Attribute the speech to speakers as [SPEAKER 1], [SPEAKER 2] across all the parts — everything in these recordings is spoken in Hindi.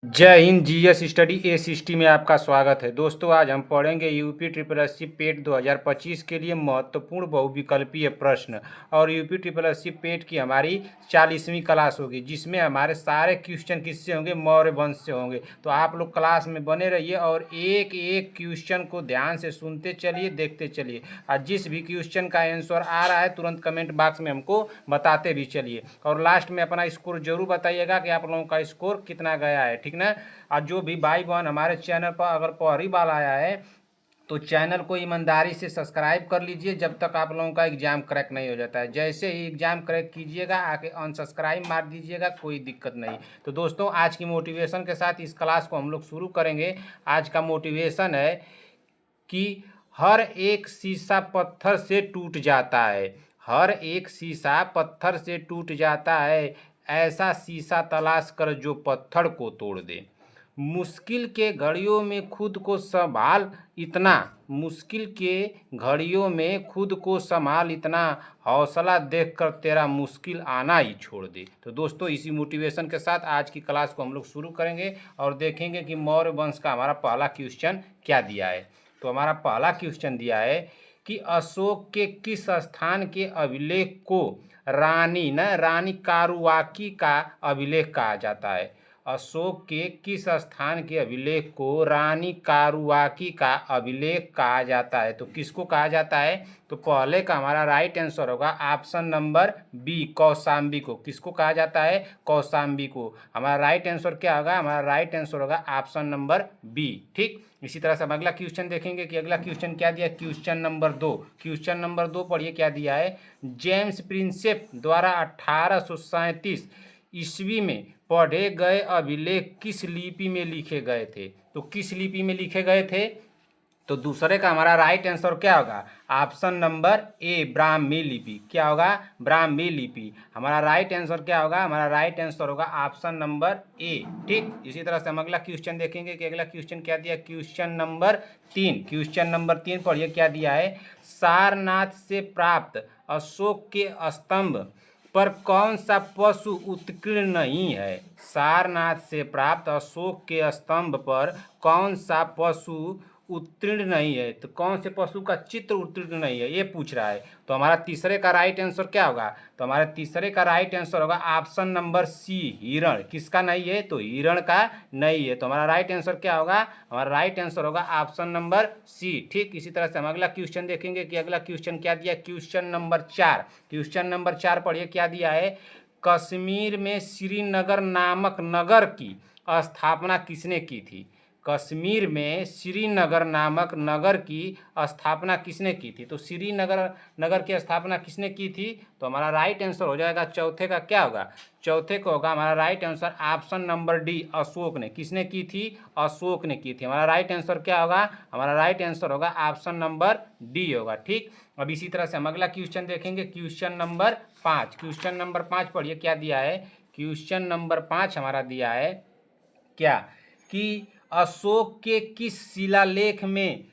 [SPEAKER 1] जय हिंद। जीएस स्टडी ए60 में आपका स्वागत है। दोस्तों, आज हम पढ़ेंगे यूपी ट्रिपल एससी पेट 2025 के लिए महत्वपूर्ण बहुविकल्पीय प्रश्न। और यूपी ट्रिपल एससी पेट की हमारी 40वीं क्लास होगी, जिसमें हमारे सारे क्वेश्चन किससे होंगे? मौर्य वंश से होंगे। तो आप लोग क्लास में बने रहिए और एक एक क्वेश्चन को ध्यान से सुनते चलिए, देखते चलिए। और जिस भी क्वेश्चन का आंसर आ रहा है तुरंत कमेंट बॉक्स में हमको बताते भी चलिए। और लास्ट में अपना स्कोर जरूर बताइएगा कि आप लोगों का स्कोर कितना गया है, ठीक ना। और जो भी भाई बहन हमारे चैनल पर अगर पहली बार आया है तो चैनल को ईमानदारी से सब्सक्राइब कर लीजिए जब तक आप लोगों का एग्जाम क्रैक नहीं हो जाता है। जैसे ही एग्जाम क्रैक कीजिएगा आके अनसब्सक्राइब मार दीजिएगा, कोई दिक्कत नहीं। तो दोस्तों, आज की मोटिवेशन के साथ इस क्लास को हम लोग शुरू करेंगे। आज का मोटिवेशन है कि हर एक शीशा पत्थर से टूट जाता है। हर एक शीशा पत्थर से टूट जाता है, ऐसा शीशा तलाश कर जो पत्थर को तोड़ दे। मुश्किल के घड़ियों में खुद को संभाल इतना, मुश्किल के घड़ियों में खुद को संभाल इतना, हौसला देखकर तेरा मुश्किल आना ही छोड़ दे। तो दोस्तों, इसी मोटिवेशन के साथ आज की क्लास को हम लोग शुरू करेंगे और देखेंगे कि मौर्य वंश का हमारा पहला क्वेश्चन क्या दिया है। तो हमारा पहला क्वेश्चन दिया है कि अशोक के किस स्थान के अभिलेख को रानी कारुवाकी का अभिलेख कहा जाता है? अशोक के किस स्थान के अभिलेख को रानी कारुवाकी का अभिलेख कहा जाता है? तो किसको कहा जाता है? तो पहले का हमारा राइट आंसर होगा ऑप्शन नंबर बी, कौशाम्बी को। किसको कहा जाता है? कौशाम्बी को। हमारा राइट आंसर क्या होगा? हमारा राइट आंसर होगा ऑप्शन नंबर बी। ठीक, इसी तरह से हम अगला क्वेश्चन देखेंगे कि अगला क्वेश्चन क्या दिया। क्वेश्चन नंबर 2, क्वेश्चन नंबर 2 पढ़िए क्या दिया है। जेम्स प्रिंसेप द्वारा 1837 ईस्वी में पढ़े गए अभिलेख किस लिपि में लिखे गए थे? तो किस लिपि में लिखे गए थे? तो दूसरे का हमारा राइट आंसर क्या होगा? ऑप्शन नंबर ए, ब्राह्मी लिपि। क्या होगा? ब्राह्मी लिपि। हमारा राइट आंसर क्या होगा? हमारा राइट आंसर होगा ऑप्शन नंबर ए। ठीक, इसी तरह से हम अगला क्वेश्चन देखेंगे कि अगला क्वेश्चन क्या दिया। क्वेश्चन नंबर 3, क्वेश्चन नंबर 3 पढ़िए क्या दिया है। सारनाथ से प्राप्त अशोक के स्तंभ पर कौन सा पशु उत्कीर्ण नहीं है? सारनाथ से प्राप्त अशोक के स्तंभ पर कौन सा पशु उत्तीर्ण नहीं है? तो कौन से पशु का चित्र उत्तीर्ण नहीं है, ये पूछ रहा है। तो हमारा तीसरे का राइट आंसर क्या होगा? तो हमारे तीसरे का राइट आंसर होगा ऑप्शन नंबर सी, हिरण। किसका नहीं है? तो हिरण का नहीं है। तो हमारा राइट आंसर क्या होगा? हमारा राइट आंसर होगा ऑप्शन नंबर सी। ठीक, इसी तरह से हम अगला क्वेश्चन देखेंगे कि अगला क्वेश्चन क्या दिया। क्वेश्चन नंबर 4, क्वेश्चन नंबर 4 पढ़िए क्या दिया है। कश्मीर में श्रीनगर नामक नगर की स्थापना किसने की थी? कश्मीर में श्रीनगर नामक नगर की स्थापना किसने की थी? तो श्रीनगर नगर की स्थापना किसने की थी? तो हमारा राइट आंसर हो जाएगा चौथे का क्या होगा? चौथे को होगा हमारा right answer option number D, Ashok ने। किसने की थी? अशोक ने की थी। हमारा राइट आंसर क्या होगा? हमारा राइट आंसर होगा ऑप्शन नंबर डी होगा। ठीक, अब इसी तरह से हम अगला क्वेश्चन देखेंगे। क्वेश्चन नंबर 5, क्वेश्चन नंबर 5 पढ़िए क्या दिया है। क्वेश्चन नंबर 5 हमारा दिया है क्या कि अशोक के किस शिलालेख में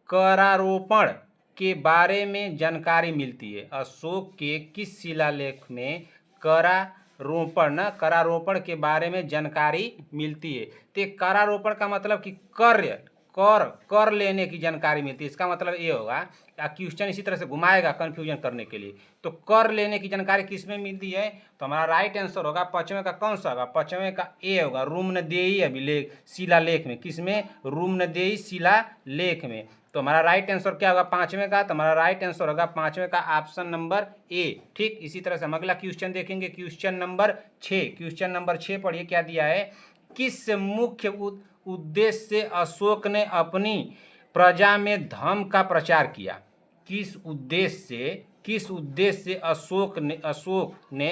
[SPEAKER 1] करारोपण के बारे में जानकारी मिलती है? अशोक के किस शिलालेख में करारोपण के बारे में जानकारी मिलती है? तो करारोपण का मतलब कि कर लेने की जानकारी मिलती है, इसका मतलब ये होगा। क्वेश्चन इसी तरह से घुमाएगा कंफ्यूजन करने के लिए। तो कर लेने की जानकारी किस में मिलती है? तो हमारा राइट आंसर होगा पांचवें का कौन सा होगा? पांचवें का ए होगा, रुम्नदेही अभिलेख शिलालेख में। किस में? रुम्नदेही शिलालेख में। तो हमारा राइट आंसर क्या होगा पांचवें का? तो हमारा राइट आंसर होगा पांचवें का ऑप्शन नंबर ए। ठीक, इसी तरह से हम अगला क्वेश्चन देखेंगे। क्वेश्चन नंबर 6, क्वेश्चन नंबर 6 पढ़िए क्या दिया है। किस मुख्य उद्देश्य से अशोक ने अपनी प्रजा में धर्म का प्रचार किया? किस उद्देश्य से अशोक ने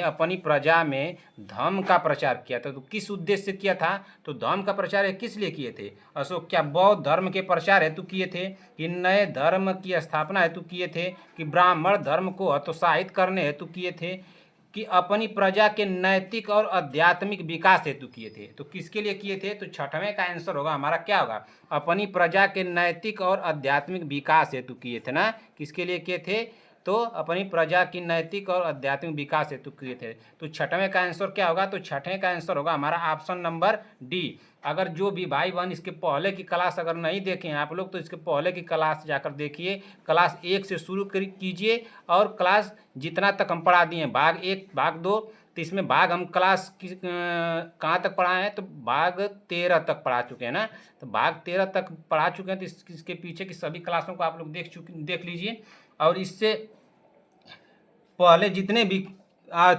[SPEAKER 1] अपनी प्रजा में धर्म का प्रचार किया था? तो किस उद्देश्य से किया था? तो धर्म का प्रचार किस लिए किए थे अशोक? क्या बौद्ध धर्म के प्रचार हेतु किए थे, कि नए धर्म की स्थापना हेतु किए थे, कि ब्राह्मण धर्म को हतोत्साहित करने हेतु किए थे, कि अपनी प्रजा के नैतिक और आध्यात्मिक विकास हेतु किए थे? तो किसके लिए किए थे? तो छठवें का आंसर होगा हमारा क्या होगा? अपनी प्रजा के नैतिक और आध्यात्मिक विकास हेतु किए थे ना। किसके लिए किए थे? तो अपनी प्रजा की नैतिक और आध्यात्मिक विकास हेतु किए थे। तो छठवें का आंसर क्या होगा? तो छठवें का आंसर होगा हमारा ऑप्शन नंबर डी। अगर जो भी भाई बहन इसके पहले की क्लास अगर नहीं देखे हैं आप लोग, तो इसके पहले की क्लास जाकर देखिए। क्लास 1 से शुरू कीजिए और क्लास जितना तक हम पढ़ा दिए हैं, भाग 1 भाग 2, तो इसमें भाग हम क्लास कहाँ तक पढ़ाए हैं? तो भाग 13 तक पढ़ा चुके हैं ना। तो भाग 13 तक पढ़ा चुके हैं, तो इसके पीछे की सभी क्लासों को आप लोग देख लीजिए। और इससे पहले जितने भी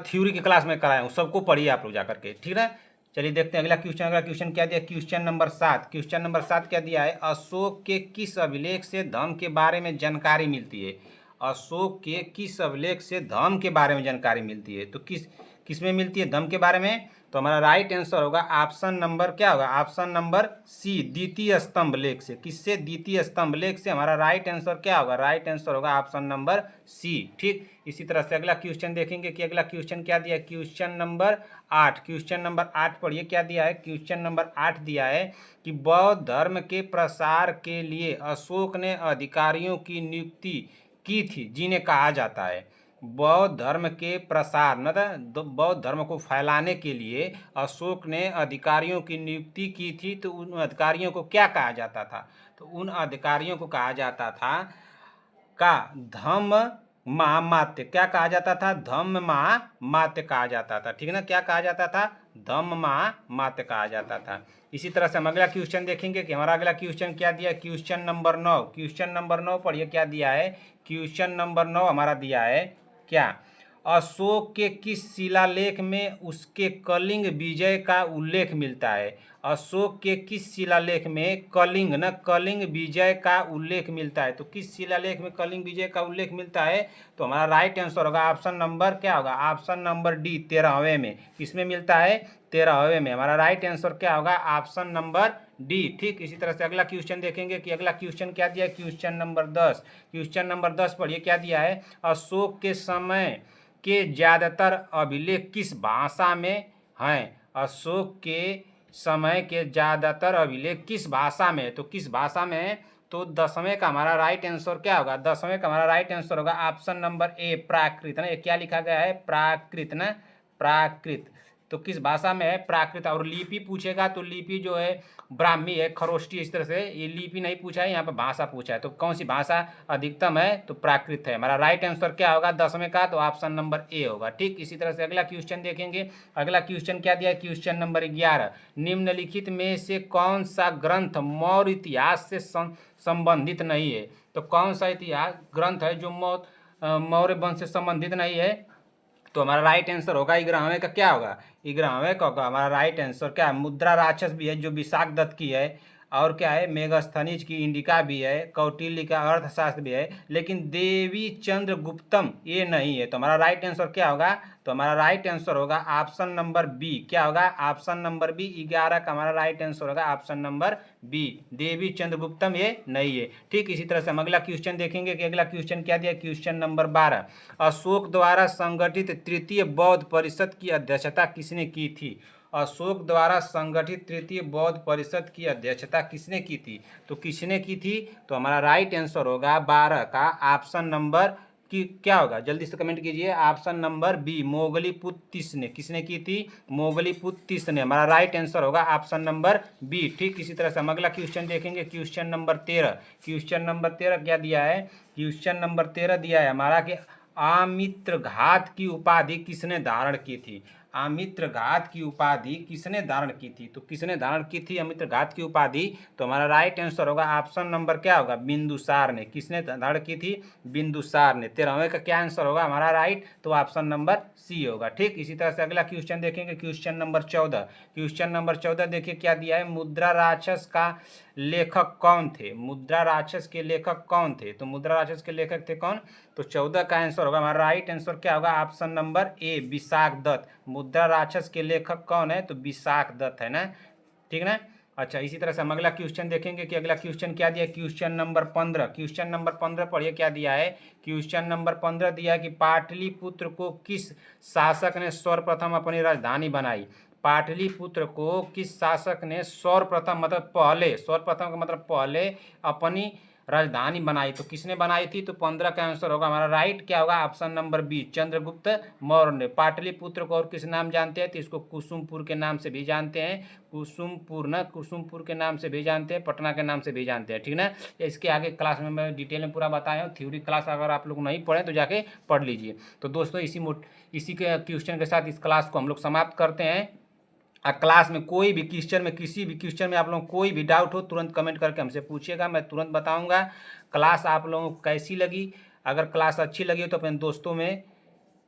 [SPEAKER 1] थ्योरी की क्लास में कराए हूँ सबको पढ़िए आप लोग जाकर के, ठीक है। चलिए देखते हैं अगला क्वेश्चन। अगला क्वेश्चन क्या दिया? Question number 7। क्वेश्चन नंबर 7 क्या दिया है? अशोक के किस अभिलेख से धर्म के बारे में जानकारी मिलती है? अशोक के किस अभिलेख से धर्म के बारे में जानकारी मिलती है? तो किस में मिलती है धर्म के बारे में? तो हमारा राइट आंसर होगा ऑप्शन नंबर क्या होगा? ऑप्शन नंबर सी, द्वितीय स्तंभ लेख से। किससे? द्वितीय स्तंभ लेख से। हमारा राइट आंसर क्या होगा? राइट आंसर होगा ऑप्शन नंबर सी, ठीक। इसी तरह से अगला क्वेश्चन देखेंगे कि अगला क्वेश्चन क्या दिया है। Question number 8। क्वेश्चन नंबर 8 पढ़िए क्या दिया है। क्वेश्चन नंबर 8 दिया है कि बौद्ध धर्म के प्रसार के लिए अशोक ने अधिकारियों की नियुक्ति की थी जिन्हें कहा जाता है। बौद्ध धर्म के प्रसार मतलब बौद्ध धर्म को फैलाने के लिए अशोक ने अधिकारियों की नियुक्ति की थी, तो उन अधिकारियों को क्या कहा जाता था? तो उन अधिकारियों को कहा जाता था का धम्म महामात्य। क्या कहा जाता था? धम्म महामात्य कहा जाता था, ठीक है ना। क्या कहा जाता था? धम्म महामात्य कहा जाता था। इसी तरह से हम अगला क्वेश्चन देखेंगे कि हमारा अगला क्वेश्चन क्या दिया है। Question number 9। क्वेश्चन नंबर 9 पढ़िए क्या दिया है। क्वेश्चन नंबर 9 हमारा दिया है क्या? अशोक के किस शिलालेख में उसके कलिंग विजय का उल्लेख मिलता है? अशोक के किस शिलालेख में कलिंग विजय का उल्लेख मिलता है? तो किस शिलालेख में कलिंग विजय का उल्लेख मिलता है? तो हमारा राइट आंसर होगा ऑप्शन नंबर क्या होगा? ऑप्शन नंबर डी, 13वें में। किसमें मिलता है? 13वें में। हमारा राइट आंसर क्या होगा? ऑप्शन नंबर डी, ठीक। इसी तरह से अगला क्वेश्चन देखेंगे कि अगला क्वेश्चन क्या दिया है। Question number 10। क्वेश्चन नंबर 10 पढ़िए क्या दिया है। अशोक के समय के ज्यादातर अभिलेख किस भाषा में हैं? अशोक के समय के ज्यादातर अभिलेख किस भाषा में है? तो किस भाषा में है? तो 10वें का हमारा राइट आंसर क्या होगा? 10वें का हमारा राइट आंसर होगा ऑप्शन नंबर ए, प्राकृत ना। ये क्या लिखा गया है? प्राकृत ना, प्राकृत। तो किस भाषा में है? प्राकृत। और लिपि पूछेगा तो लिपि जो है ब्राह्मी है, खरोष्टी, इस तरह से। ये लिपि नहीं पूछा है, यहाँ पर भाषा पूछा है। तो कौन सी भाषा अधिकतम है? तो प्राकृत है। हमारा राइट आंसर क्या होगा 10वें का? तो ऑप्शन नंबर ए होगा, ठीक। इसी तरह से अगला क्वेश्चन देखेंगे। अगला क्वेश्चन क्या दिया है। Question number 11। निम्नलिखित में से कौन सा ग्रंथ मौर्य इतिहास से संबंधित नहीं है? तो कौन सा इतिहास ग्रंथ है जो मौर्य वंश से संबंधित नहीं है? तो हमारा राइट आंसर होगा 11वें का क्या होगा? 11वें का होगा हमारा राइट आंसर क्या है? मुद्रा राक्षस भी है जो विशाख दत्त की है, और क्या है, मेगास्थनीज की इंडिका भी है, कौटिल्य का अर्थशास्त्र भी है, लेकिन देवी चंद्रगुप्तम ये नहीं है। तो हमारा राइट आंसर क्या होगा? तो हमारा राइट आंसर होगा ऑप्शन नंबर बी। क्या होगा? Option number B. 11 का हमारा राइट आंसर होगा option number B, Devi Chandraguptam ये नहीं है, ठीक। इसी तरह से हम अगला क्वेश्चन देखेंगे कि अगला क्वेश्चन क्या दिया। Question number 12। अशोक द्वारा संगठित तृतीय बौद्ध परिषद की अध्यक्षता किसने की थी? अशोक द्वारा संगठित तृतीय बौद्ध परिषद की अध्यक्षता किसने की थी? तो किसने की थी? तो हमारा राइट आंसर होगा 12 का ऑप्शन नंबर की क्या होगा? जल्दी से कमेंट कीजिए। ऑप्शन नंबर बी, मोगलीपुत्र तीस ने। किसने की थी? मोगलीपुत्र तीस ने। हमारा राइट आंसर होगा ऑप्शन नंबर बी, ठीक। इसी तरह से हम अगला क्वेश्चन देखेंगे। Question number 13। क्वेश्चन नंबर 13 क्या दिया है? क्वेश्चन नंबर 13 दिया है हमारा कि आमित्रघात की उपाधि किसने धारण की थी? अमित्रघात की उपाधि किसने धारण की थी? तो किसने धारण की थी अमित्रघात की उपाधि? तो हमारा राइट आंसर होगा ऑप्शन नंबर क्या होगा? बिंदुसार ने। किसने धारण की थी? बिंदुसार ने। 13वें का क्या आंसर होगा हमारा राइट? तो ऑप्शन नंबर सी होगा, ठीक। इसी तरह से अगला क्वेश्चन देखेंगे। Question number 14। क्वेश्चन नंबर 14 देखिए क्या दिया है। मुद्रा राक्षस का लेखक कौन थे? मुद्रा राक्षस के लेखक कौन थे? तो मुद्रा राक्षस के लेखक थे कौन? तो 14 का आंसर होगा हमारा राइट आंसर क्या होगा? Option number A, Vishakh Datta. Mudrarakshasa के लेखक कौन है? तो विशाख दत्त है ना, ठीक ना। अच्छा, इसी तरह से हम अगला क्वेश्चन देखेंगे कि अगला क्वेश्चन क्या दिया है। Question number 15। क्वेश्चन नंबर 15 पढ़िए क्या दिया है। क्वेश्चन नंबर 15 दिया है कि पाटलिपुत्र को किस शासक ने सर्वप्रथम अपनी राजधानी बनाई? पाटलिपुत्र को किस शासक ने सर्वप्रथम मतलब पहले, सर्वप्रथम का मतलब पहले, अपनी राजधानी बनाई, तो किसने बनाई थी? तो 15 का आंसर होगा हमारा राइट क्या होगा? Option number B, Chandragupta Maurya ने। पाटलिपुत्र को और किस नाम जानते हैं? तो इसको कुसुमपुर के नाम से भी जानते हैं, कुसुमपुर ना, कुसुमपुर के नाम से भी जानते हैं, पटना के नाम से भी जानते हैं, ठीक ना। इसके आगे क्लास में मैं डिटेल में पूरा बताया हूँ, थ्योरी क्लास अगर आप लोग नहीं पढ़े तो जाके पढ़ लीजिए। तो दोस्तों इसी के क्वेश्चन के साथ इस क्लास को हम लोग समाप्त करते हैं। क्लास में कोई भी क्वेश्चन में, किसी भी क्वेश्चन में आप लोगों को कोई भी डाउट हो तुरंत कमेंट करके हमसे पूछिएगा, मैं तुरंत बताऊंगा। क्लास आप लोगों को कैसी लगी? अगर क्लास अच्छी लगी हो तो अपने दोस्तों में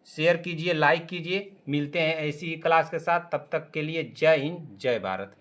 [SPEAKER 1] शेयर कीजिए, लाइक कीजिए। मिलते हैं ऐसी ही क्लास के साथ, तब तक के लिए जय हिंद, जय भारत।